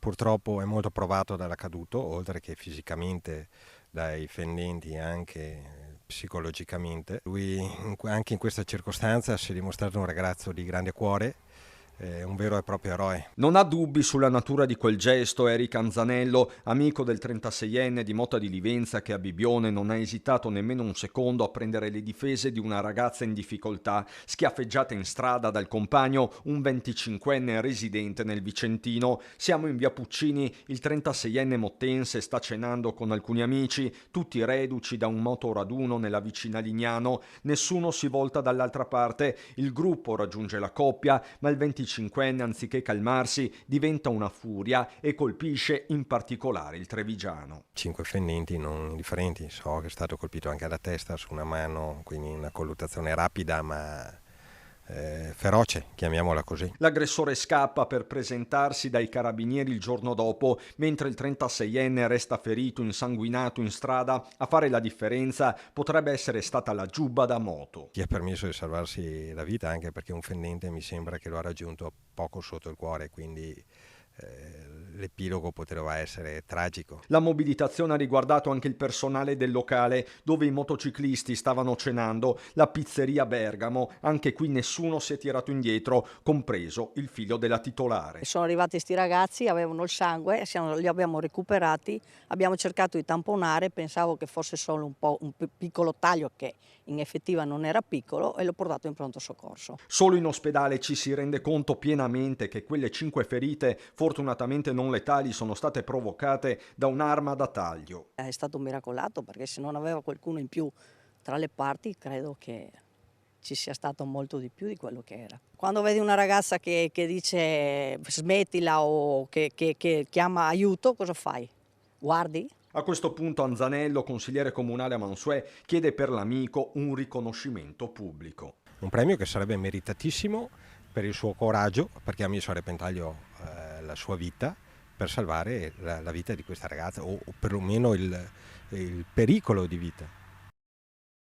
purtroppo è molto provato dall'accaduto, oltre che fisicamente dai fendenti, anche psicologicamente. Lui anche in questa circostanza si è dimostrato un ragazzo di grande cuore, un vero e proprio eroe. Non ha dubbi sulla natura di quel gesto Eric Anzanello, amico del 36enne di Mota di Livenza, che a Bibione non ha esitato nemmeno un secondo a prendere le difese di una ragazza in difficoltà, schiaffeggiata in strada dal compagno, un 25enne residente nel Vicentino. Siamo in via Puccini, il 36enne mottense sta cenando con alcuni amici, tutti reduci da un motoraduno nella vicina Lignano. Nessuno si volta dall'altra parte, il gruppo raggiunge la coppia, ma il 25enne, anziché calmarsi, diventa una furia e colpisce in particolare il trevigiano. 5 fendenti non indifferenti, so che è stato colpito anche alla testa, su una mano, quindi una colluttazione rapida ma feroce, chiamiamola così. L'aggressore scappa per presentarsi dai carabinieri il giorno dopo, mentre il 36enne resta ferito, insanguinato in strada. A fare la differenza potrebbe essere stata la giubba da moto. Ti ha permesso di salvarsi la vita, anche perché un fendente mi sembra che lo ha raggiunto poco sotto il cuore, quindi l'epilogo poteva essere tragico. La mobilitazione ha riguardato anche il personale del locale dove i motociclisti stavano cenando, la pizzeria Bergamo. Anche qui nessuno si è tirato indietro, compreso il figlio della titolare. Sono arrivati sti ragazzi, avevano il sangue, li abbiamo recuperati, abbiamo cercato di tamponare, pensavo che fosse solo un piccolo taglio, che in effettiva non era piccolo, e l'ho portato in pronto soccorso. Solo in ospedale ci si rende conto pienamente che quelle 5 ferite, fortunatamente non letali, sono state provocate da un'arma da taglio. È stato miracolato, perché se non aveva qualcuno in più tra le parti, credo che ci sia stato molto di più di quello che era. Quando vedi una ragazza che dice smettila o che chiama aiuto, cosa fai? Guardi? A questo punto Anzanello, consigliere comunale a Mansuè, chiede per l'amico un riconoscimento pubblico. Un premio che sarebbe meritatissimo per il suo coraggio, perché ha messo a repentaglio la sua vita per salvare la vita di questa ragazza, o perlomeno il pericolo di vita.